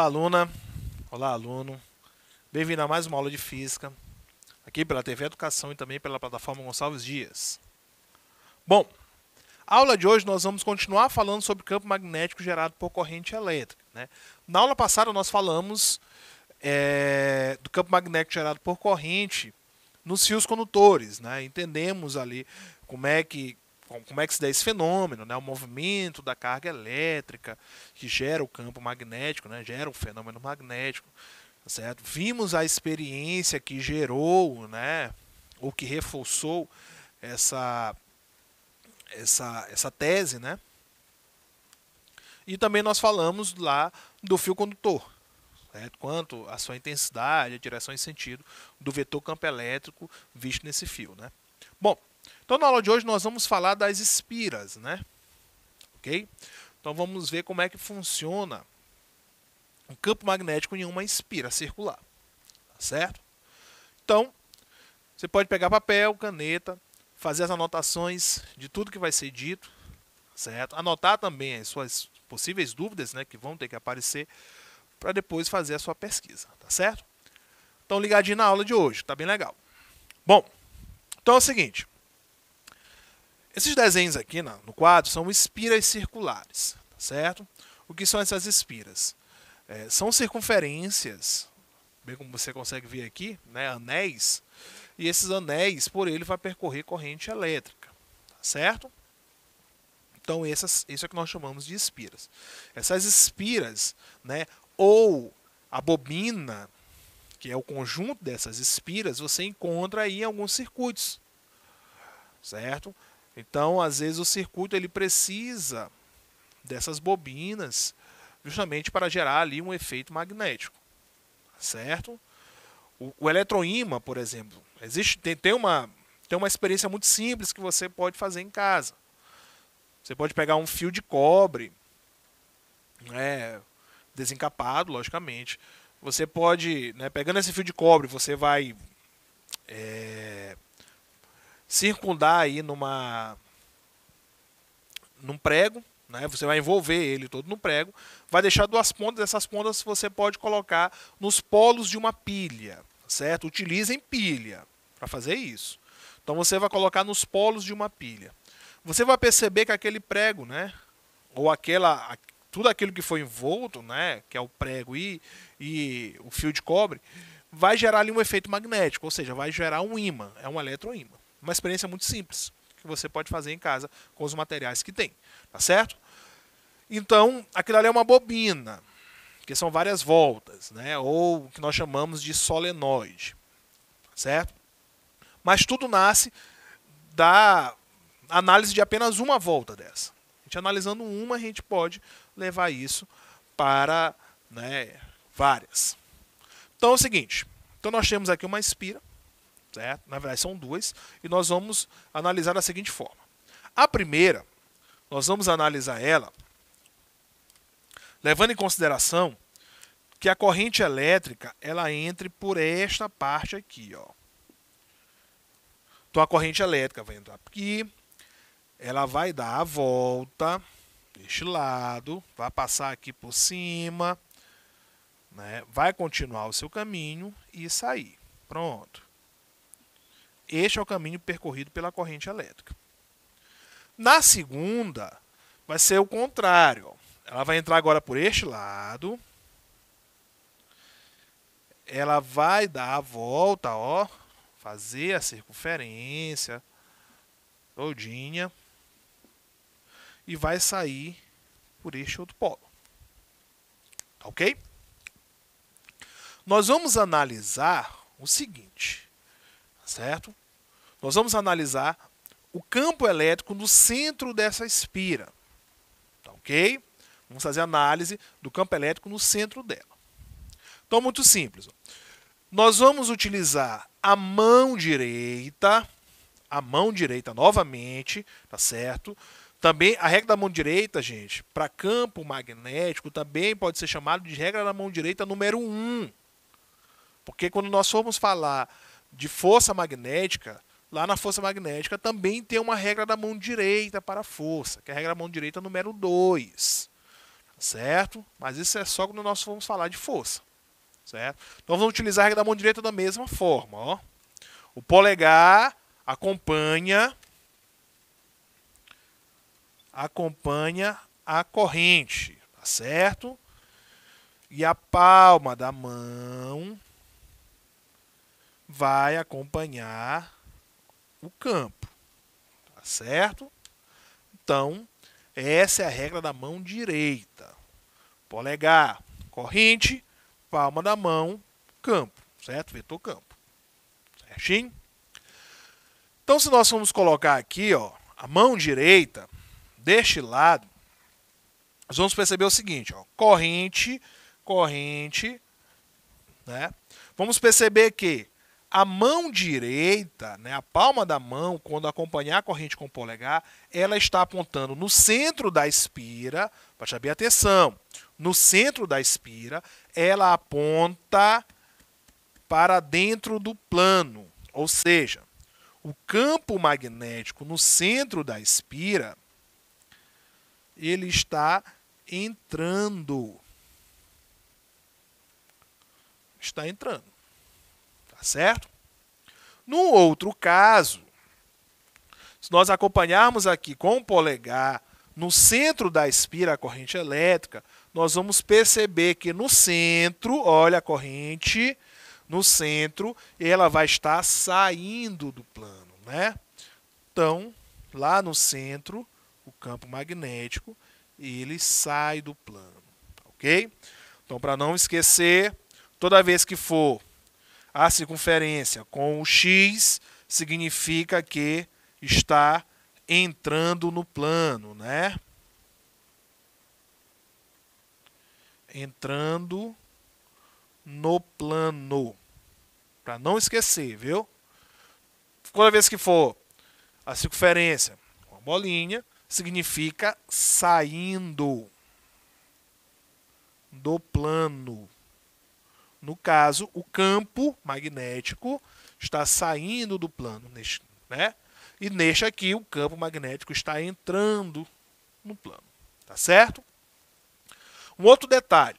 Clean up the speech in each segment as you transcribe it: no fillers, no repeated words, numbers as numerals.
Olá, aluna. Olá, aluno. Bem-vindo a mais uma aula de Física, aqui pela TV Educação e também pela plataforma Gonçalves Dias. Bom, a aula de hoje nós vamos continuar falando sobre campo magnético gerado por corrente elétrica, né? Na aula passada nós falamos do campo magnético gerado por corrente nos fios condutores, né? Entendemos ali como é que se dá esse fenômeno, né? O movimento da carga elétrica que gera o campo magnético, né? Gera o fenômeno magnético, certo? Vimos a experiência que gerou, né? Ou que reforçou essa tese, né? E também nós falamos lá do fio condutor, certo? Quanto a sua intensidade, a direção e sentido do vetor campo elétrico visto nesse fio, né? Bom, então na aula de hoje nós vamos falar das espiras, né? Ok? Então vamos ver como é que funciona um campo magnético em uma espira circular, certo? Então, você pode pegar papel, caneta, fazer as anotações de tudo que vai ser dito, certo? Anotar também as suas possíveis dúvidas, né, que vão ter que aparecer, para depois fazer a sua pesquisa, tá certo? Então, ligadinho na aula de hoje, tá bem legal. Bom, então é o seguinte. Esses desenhos aqui no quadro são espiras circulares, tá certo? O que são essas espiras? São circunferências, bem como você consegue ver aqui, né, anéis, e esses anéis, por ele, vai percorrer corrente elétrica, tá certo? Então, isso é que nós chamamos de espiras. Essas espiras, né, ou a bobina, que é o conjunto dessas espiras, você encontra aí em alguns circuitos, certo? Então, às vezes, o circuito ele precisa dessas bobinas justamente para gerar ali um efeito magnético, certo? O eletroímã, por exemplo, tem uma experiência muito simples que você pode fazer em casa. Você pode pegar um fio de cobre, né, desencapado, logicamente. Você pode, né, pegando esse fio de cobre, você vai circundar aí num prego, né? Você vai envolver ele todo no prego, vai deixar duas pontas, essas pontas você pode colocar nos polos de uma pilha, certo? Utilizem pilha para fazer isso. Então você vai colocar nos polos de uma pilha. Você vai perceber que aquele prego, né, ou tudo aquilo que foi envolto, né, que é o prego e o fio de cobre, vai gerar ali um efeito magnético, ou seja, vai gerar um ímã, é um eletroímã. Uma experiência muito simples que você pode fazer em casa com os materiais que tem, tá certo? Então, aquilo ali é uma bobina, que são várias voltas, né, ou o que nós chamamos de solenoide, certo? Mas tudo nasce da análise de apenas uma volta dessa. A gente analisando uma, a gente pode levar isso para, né, várias. Então é o seguinte, então nós temos aqui uma espira, certo? Na verdade são duas, e nós vamos analisar da seguinte forma. A primeira, nós vamos analisar ela levando em consideração que a corrente elétrica ela entre por esta parte aqui, ó. Então a corrente elétrica vai entrar aqui, ela vai dar a volta deste lado, vai passar aqui por cima, né, vai continuar o seu caminho e sair. Pronto. Este é o caminho percorrido pela corrente elétrica. Na segunda, vai ser o contrário. Ela vai entrar agora por este lado. Ela vai dar a volta, ó, fazer a circunferência todinha e vai sair por este outro polo. Ok? Nós vamos analisar o seguinte, certo? Nós vamos analisar o campo elétrico no centro dessa espira. Ok? Vamos fazer análise do campo elétrico no centro dela. Então, muito simples. Nós vamos utilizar a mão direita novamente, tá certo? Também a regra da mão direita, gente, para campo magnético também pode ser chamado de regra da mão direita número 1. Porque quando nós formos falar de força magnética, lá na força magnética também tem uma regra da mão direita para a força, que é a regra da mão direita número 2. certo? Mas isso é só quando nós vamos falar de força, certo? Então vamos utilizar a regra da mão direita da mesma forma, ó. O polegar acompanha a corrente, tá certo? E a palma da mão vai acompanhar o campo, tá certo? Então, essa é a regra da mão direita. Polegar, corrente, palma da mão, campo, certo? Vetor campo. Certinho? Então, se nós formos colocar aqui, ó, a mão direita, deste lado, nós vamos perceber o seguinte, ó, corrente, né? Vamos perceber que a mão direita, né, a palma da mão, quando acompanhar a corrente com o polegar, ela está apontando no centro da espira, preste bem atenção, no centro da espira, ela aponta para dentro do plano, ou seja, o campo magnético no centro da espira, ele está entrando. Está entrando. Tá certo? No outro caso, se nós acompanharmos aqui com o polegar no centro da espira a corrente elétrica, nós vamos perceber que no centro, olha a corrente, no centro, ela vai estar saindo do plano, né? Então, lá no centro, o campo magnético, ele sai do plano, ok? Então, para não esquecer, toda vez que for a circunferência com o X, significa que está entrando no plano, né? Entrando no plano. Para não esquecer, viu? Toda vez que for a circunferência com a bolinha, significa saindo do plano. No caso, o campo magnético está saindo do plano, né? E neste aqui, o campo magnético está entrando no plano. Tá certo? Um outro detalhe.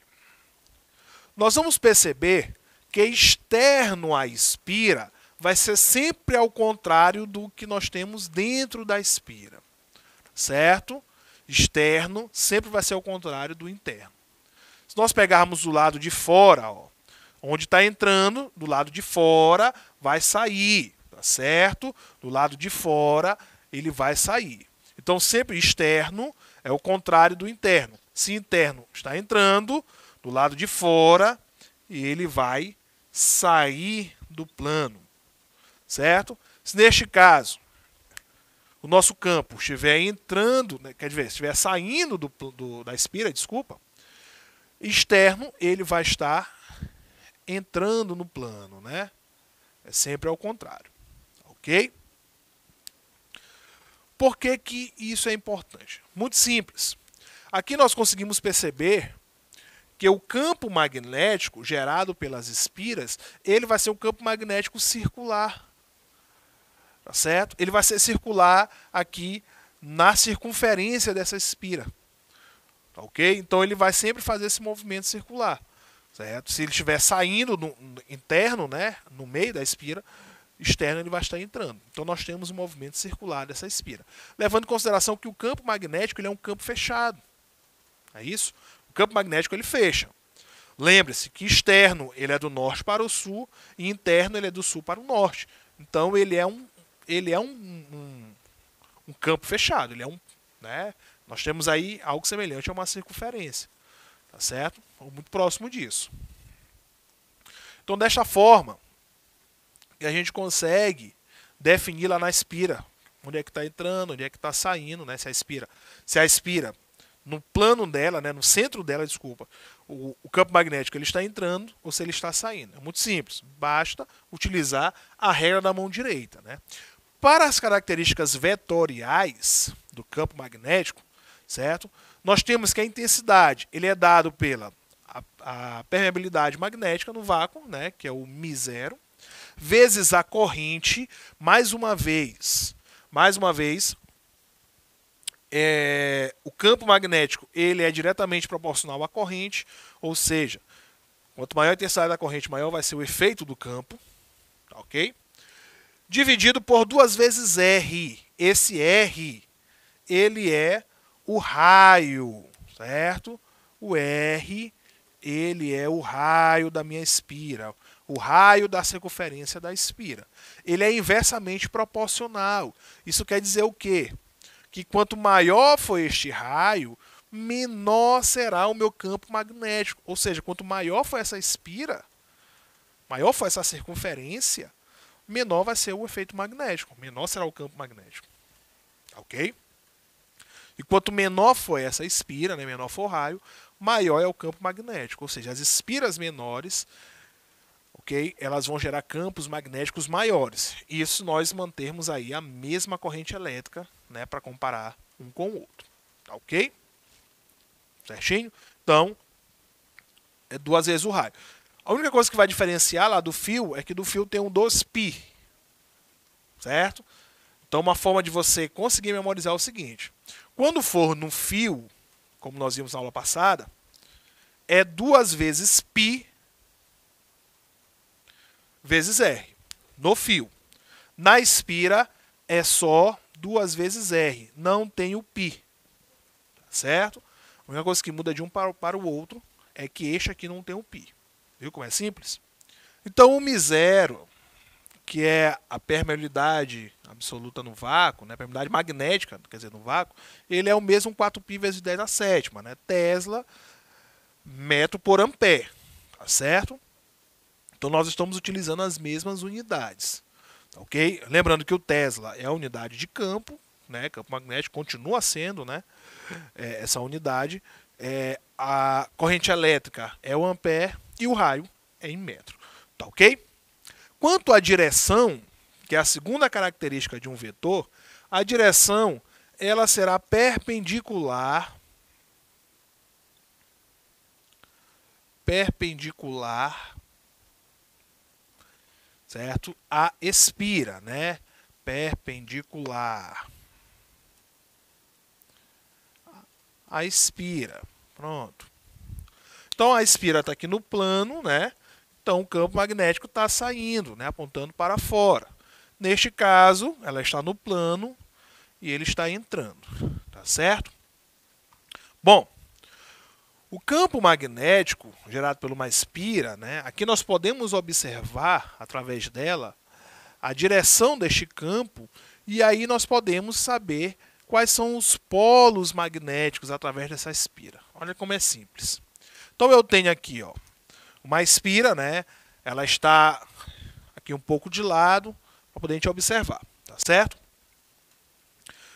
Nós vamos perceber que externo à espira vai ser sempre ao contrário do que nós temos dentro da espira. Certo? Externo sempre vai ser ao contrário do interno. Se nós pegarmos do lado de fora, ó, onde está entrando, do lado de fora, vai sair, tá certo? Do lado de fora, ele vai sair. Então, sempre externo é o contrário do interno. Se interno está entrando, do lado de fora, ele vai sair do plano, certo? Se neste caso, o nosso campo estiver entrando, né, quer dizer, estiver saindo da espira, desculpa, externo, ele vai estar entrando no plano, né? É sempre ao contrário, ok? Por que que isso é importante? Muito simples. Aqui nós conseguimos perceber que o campo magnético gerado pelas espiras, ele vai ser um campo magnético circular, tá certo? Ele vai ser circular aqui na circunferência dessa espira, tá ok? Então ele vai sempre fazer esse movimento circular. Certo? Se ele estiver saindo no interno, né, no meio da espira, externo ele vai estar entrando. Então nós temos um movimento circular dessa espira. Levando em consideração que o campo magnético ele é um campo fechado. É isso? O campo magnético ele fecha. Lembre-se que externo ele é do norte para o sul e interno ele é do sul para o norte. Então ele é um campo fechado. Ele é né, nós temos aí algo semelhante a uma circunferência. Tá certo? Ou muito próximo disso. Então, desta forma, que a gente consegue definir lá na espira onde é que está entrando, onde é que está saindo, né? Se a espira no plano dela, né? No centro dela, desculpa, o campo magnético ele está entrando ou se ele está saindo. É muito simples. Basta utilizar a regra da mão direita, né? Para as características vetoriais do campo magnético, certo? Nós temos que a intensidade ele é dado pela a permeabilidade magnética no vácuo, né, que é o μ0, vezes a corrente, mais uma vez, o campo magnético ele é diretamente proporcional à corrente, ou seja, quanto maior a intensidade da corrente, maior vai ser o efeito do campo, ok? Dividido por 2 vezes R. Esse R, ele é o raio, certo? O R, ele é o raio da minha espira, o raio da circunferência da espira. Ele é inversamente proporcional. Isso quer dizer o quê? Que quanto maior for este raio, menor será o meu campo magnético. Ou seja, quanto maior for essa espira, maior for essa circunferência, menor vai ser o efeito magnético, menor será o campo magnético. Ok? E quanto menor for essa espira, né, menor for o raio, maior é o campo magnético. Ou seja, as espiras menores, ok, elas vão gerar campos magnéticos maiores. Isso nós mantermos aí a mesma corrente elétrica, né, para comparar um com o outro. Tá ok? Certinho? Então, é 2 vezes o raio. A única coisa que vai diferenciar lá do fio é que do fio tem um 2π. Certo? Então, uma forma de você conseguir memorizar é o seguinte. Quando for no fio, como nós vimos na aula passada, é 2 vezes π vezes R. No fio. Na espira, é só 2 vezes R. Não tem o π. Certo? A única coisa que muda de um para o outro é que este aqui não tem o π. Viu como é simples? Então, o μ0, que é a permeabilidade absoluta no vácuo, né, a permeabilidade magnética, quer dizer, no vácuo, ele é o mesmo 4π vezes 10 a sétima, né, Tesla, metro por ampere, tá certo? Então, nós estamos utilizando as mesmas unidades, ok? Lembrando que o Tesla é a unidade de campo, né, campo magnético continua sendo, né, essa unidade, a corrente elétrica é o ampere e o raio é em metro, tá ok? Quanto à direção, que é a segunda característica de um vetor, a direção ela será perpendicular certo? À espira, né? Perpendicular à espira. Pronto. Então a espira está aqui no plano, né? Então o campo magnético está saindo, né? Apontando para fora. Neste caso, ela está no plano e ele está entrando, tá certo? Bom, o campo magnético gerado por uma espira, né? Aqui nós podemos observar através dela a direção deste campo e aí nós podemos saber quais são os polos magnéticos através dessa espira. Olha como é simples. Então eu tenho aqui, ó, uma espira, né? Ela está aqui um pouco de lado para poder a gente observar, tá certo?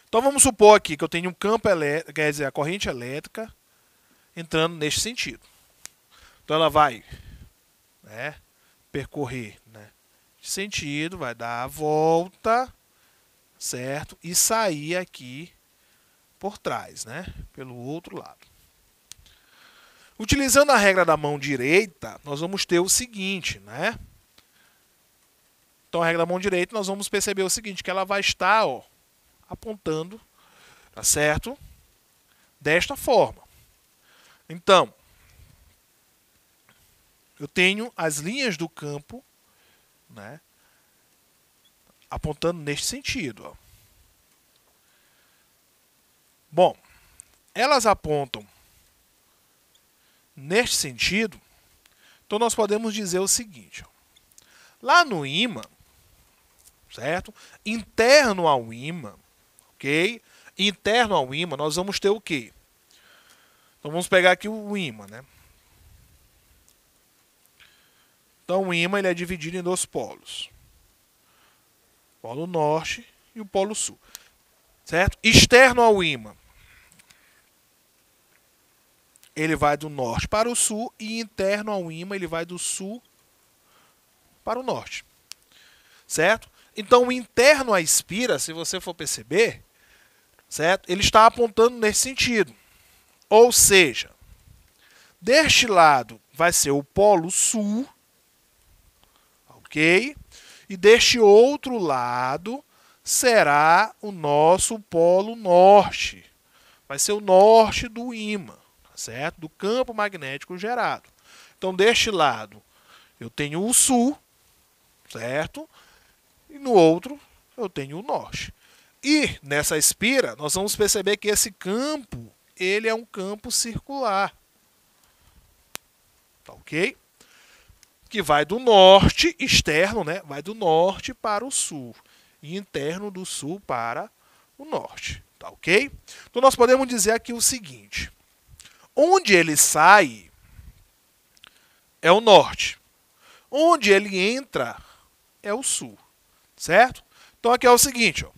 Então vamos supor aqui que eu tenho um campo elétrico, quer dizer, a corrente elétrica entrando neste sentido. Então ela vai, né, percorrer, né, sentido, vai dar a volta, certo? E sair aqui por trás, né, pelo outro lado. Utilizando a regra da mão direita, nós vamos ter o seguinte, né? Então, a regra da mão direita, nós vamos perceber o seguinte, que ela vai estar, ó, apontando, tá certo? Desta forma. Então, eu tenho as linhas do campo, né, apontando neste sentido, ó. Bom, elas apontam neste sentido, então nós podemos dizer o seguinte, ó. Lá no ímã, certo? Interno ao ímã, ok? Interno ao ímã, nós vamos ter o quê? Então vamos pegar aqui o ímã, né? Então o ímã ele é dividido em 2 polos. O polo norte e o polo sul. Certo? Externo ao ímã, ele vai do norte para o sul e interno ao ímã ele vai do sul para o norte. Certo? Então o interno à espira, se você for perceber, certo? Ele está apontando nesse sentido. Ou seja, deste lado vai ser o polo sul, ok? E deste outro lado será o nosso polo norte. vai ser o norte do ímã, certo? Do campo magnético gerado. Então, deste lado, eu tenho o sul, certo? E no outro, eu tenho o norte. E nessa espira, nós vamos perceber que esse campo, ele é um campo circular. Tá ok? Que vai do norte, externo, né? Vai do norte para o sul. E interno do sul para o norte. Tá ok? Então nós podemos dizer aqui o seguinte. Onde ele sai é o norte. Onde ele entra é o sul. Certo? Então aqui é o seguinte, ó.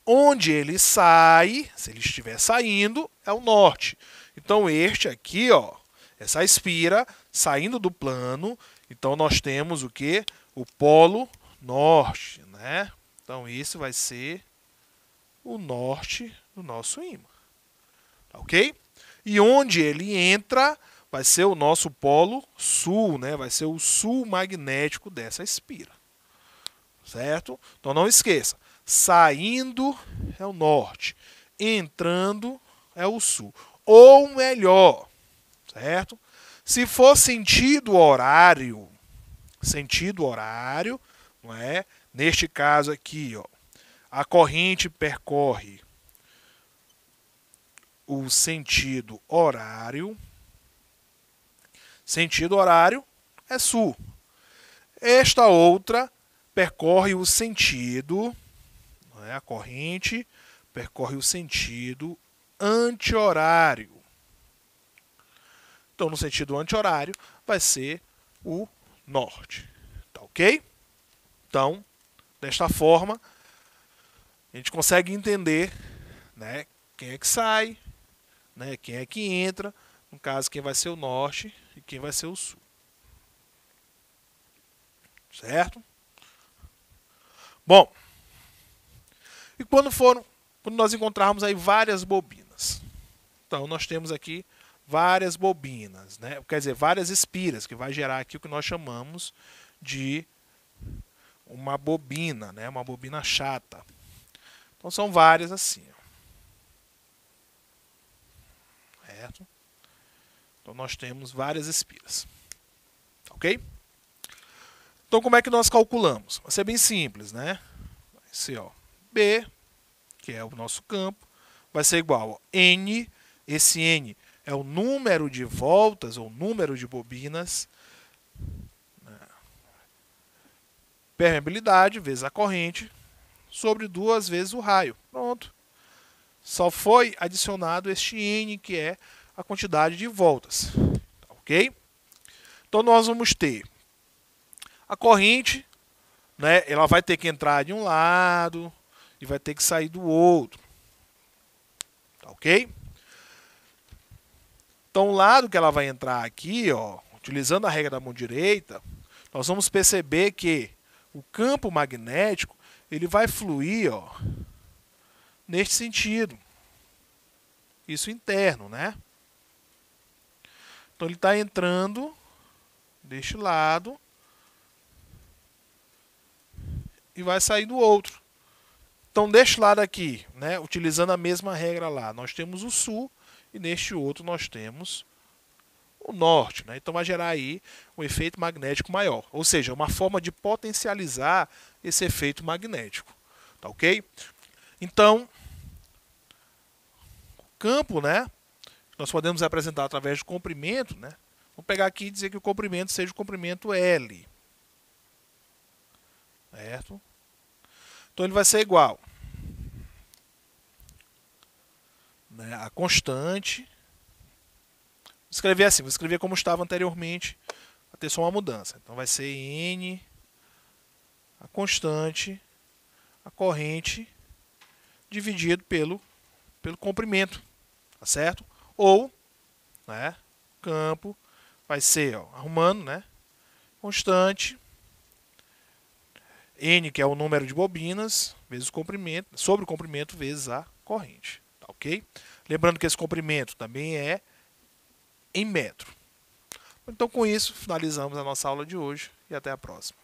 Onde ele sai, se ele estiver saindo, é o norte. Então este aqui, ó, essa espira saindo do plano, então nós temos o quê? O polo norte, né? Então esse vai ser o norte do nosso ímã. Ok? E onde ele entra vai ser o nosso polo sul, né? Vai ser o sul magnético dessa espira. Certo? Então não esqueça. Saindo é o norte, entrando é o sul. Ou melhor, certo? Se for sentido horário, não é? Neste caso aqui, ó, a corrente percorre o sentido horário. Sentido horário é sul. Esta outra percorre o sentido, não é? A corrente percorre o sentido anti-horário. Então, no sentido anti-horário, vai ser o norte. Tá ok? Então, desta forma, a gente consegue entender, né, quem é que sai, né, quem é que entra, no caso, quem vai ser o norte e quem vai ser o sul. Certo? Bom, e quando nós encontrarmos aí várias bobinas. Então, nós temos aqui várias bobinas, né? Quer dizer, várias espiras, que vai gerar aqui o que nós chamamos de uma bobina, né? Uma bobina chata. Então, são várias assim. Certo? Então, nós temos várias espiras. Ok? Então, como é que nós calculamos? Vai ser bem simples, né? Vai ser, ó, B, que é o nosso campo, vai ser igual a N. Esse N é o número de voltas ou número de bobinas, permeabilidade vezes a corrente, sobre 2 vezes o raio. Pronto. Só foi adicionado este N, que é a quantidade de voltas. Ok? Então, nós vamos ter a corrente, né, ela vai ter que entrar de um lado e vai ter que sair do outro. Ok? Então, o lado que ela vai entrar aqui, ó, utilizando a regra da mão direita, nós vamos perceber que o campo magnético ele vai fluir, ó, neste sentido. Isso interno, né? Então, ele está entrando deste lado e vai sair do outro. Então, deste lado aqui, né, utilizando a mesma regra lá, nós temos o sul e neste outro nós temos o norte, né? Então vai gerar aí um efeito magnético maior, ou seja, uma forma de potencializar esse efeito magnético, tá ok? Então, o campo, né, nós podemos apresentar através do comprimento, né? Vamos pegar aqui e dizer que o comprimento seja o comprimento L, certo? Então ele vai ser igual, né, a constante. Vou escrever assim, vou escrever como estava anteriormente, para ter só uma mudança. Então vai ser N, a constante, a corrente, dividido pelo comprimento, tá certo? Ou, né, campo vai ser, ó, arrumando, né, constante, N, que é o número de bobinas, vezes o comprimento, sobre o comprimento vezes a corrente, tá ok? Lembrando que esse comprimento também é em metro. Então, com isso, finalizamos a nossa aula de hoje e até a próxima.